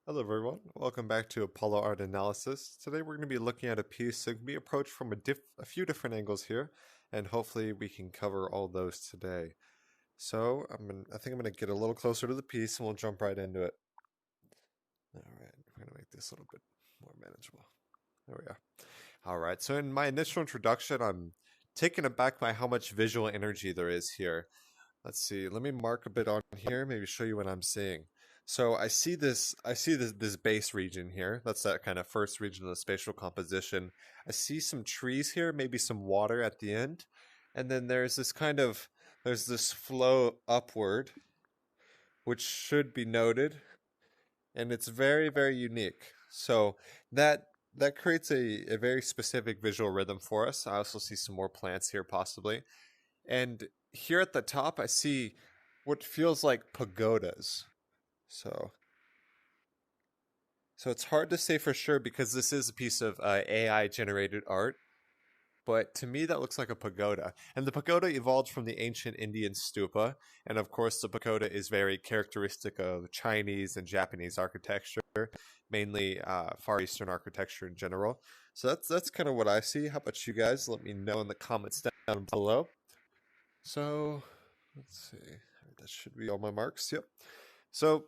Hello everyone, welcome back to Apollo Art Analysis. Today we're going to be looking at a piece that can be approached from a few different angles here, and hopefully we can cover all those today. So I think I'm going to get a little closer to the piece and we'll jump right into it. Alright, we're going to make this a little bit more manageable. There we are. Alright, so in my initial introduction, I'm taken aback by how much visual energy there is here. Let's see, let me mark a bit on here, maybe show you what I'm seeing. So I see this base region here. That's that kind of first region of the spatial composition. I see some trees here, maybe some water at the end. And then there's this flow upward, which should be noted, and it's very, very unique. So that creates a very specific visual rhythm for us. I also see some more plants here possibly. And here at the top I see what feels like pagodas. So So it's hard to say for sure because this is a piece of AI generated art, but to me that looks like a pagoda. And the pagoda evolved from the ancient Indian stupa, and of course the pagoda is very characteristic of Chinese and Japanese architecture, mainly Far Eastern architecture in general. So that's kind of what I see. How about you guys? Let me know in the comments down below. So let's see. That should be all my marks. Yep. So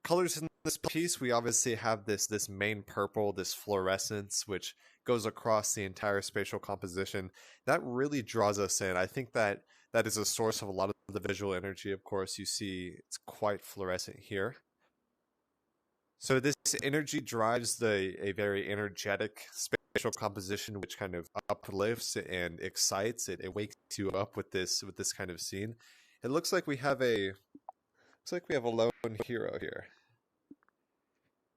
colors in this piece, we obviously have this main purple, this fluorescence, which goes across the entire spatial composition. That really draws us in. I think that is a source of a lot of the visual energy. Of course, you see it's quite fluorescent here. So this energy drives a very energetic spatial composition, which kind of uplifts and excites it. It wakes you up with this kind of scene. It looks like we have a lone hero here.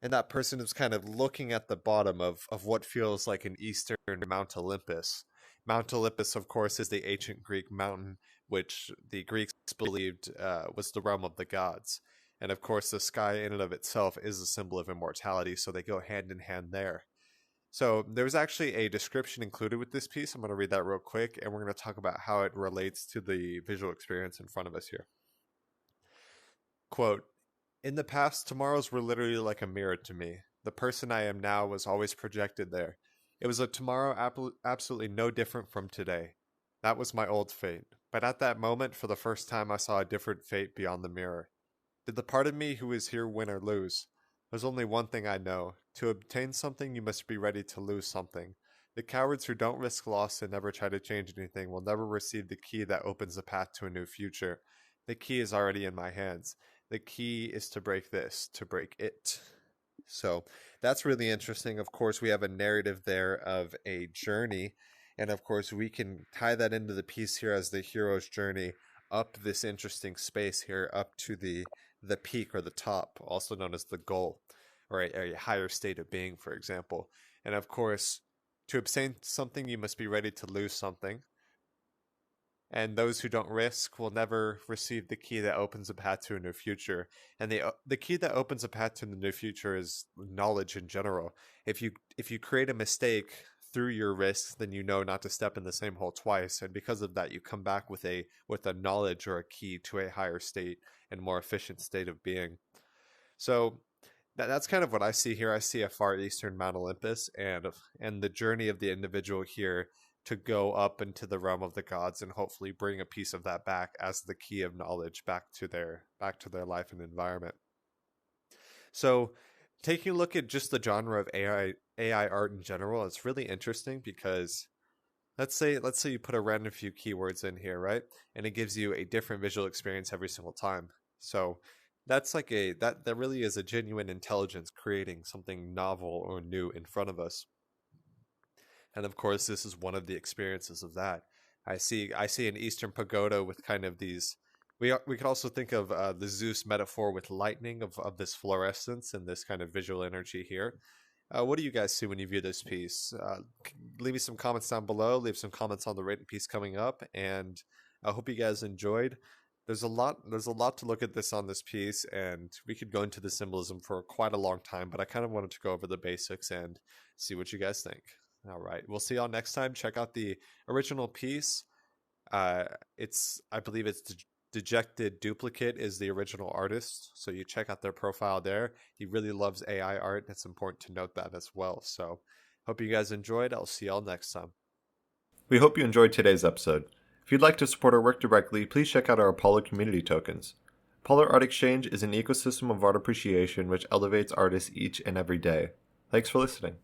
And that person is kind of looking at the bottom of what feels like an eastern Mount Olympus. Mount Olympus, of course, is the ancient Greek mountain, which the Greeks believed was the realm of the gods. And of course, the sky in and of itself is a symbol of immortality, so they go hand in hand there. So there's actually a description included with this piece. I'm going to read that real quick, and we're going to talk about how it relates to the visual experience in front of us here. Quote, in the past, tomorrows were literally like a mirror to me. The person I am now was always projected there. It was a tomorrow absolutely no different from today. That was my old fate. But at that moment, for the first time, I saw a different fate beyond the mirror. Did the part of me who is here win or lose? There's only one thing I know. To obtain something, you must be ready to lose something. The cowards who don't risk loss and never try to change anything will never receive the key that opens the path to a new future. The key is already in my hands. The key is to break this, to break it. So that's really interesting. Of course, we have a narrative there of a journey. And of course, we can tie that into the piece here as the hero's journey up this interesting space here, up to the peak or the top, also known as the goal, or a higher state of being, for example. And of course, to obtain something, you must be ready to lose something. And those who don't risk will never receive the key that opens a path to a new future. And the key that opens a path to the new future is knowledge in general. If you create a mistake through your risks, then you know not to step in the same hole twice, and because of that, you come back with a knowledge or a key to a higher state and more efficient state of being. So that's kind of what I see here. I see a far eastern Mount Olympus, and the journey of the individual here to go up into the realm of the gods and hopefully bring a piece of that back as the key of knowledge back to their life and environment. So taking a look at just the genre of AI art in general, it's really interesting because let's say you put a random few keywords in here, right? And it gives you a different visual experience every single time. So that's like that really is a genuine intelligence creating something novel or new in front of us. And of course, this is one of the experiences of that. I see an Eastern pagoda with kind of these. We could also think of the Zeus metaphor with lightning of this fluorescence and this kind of visual energy here. What do you guys see when you view this piece? Leave me some comments down below. Leave some comments on the written piece coming up, and I hope you guys enjoyed. There's a lot to look at this on this piece, and we could go into the symbolism for quite a long time. But I kind of wanted to go over the basics and see what you guys think. All right, we'll see y'all next time. Check out the original piece. I believe it's Dejected Duplicate is the original artist, so you check out their profile there. He really loves AI art. It's important to note that as well. So, hope you guys enjoyed. I'll see y'all next time. We hope you enjoyed today's episode. If you'd like to support our work directly, please check out our Apollo community tokens. Apollo Art Exchange is an ecosystem of art appreciation which elevates artists each and every day. Thanks for listening.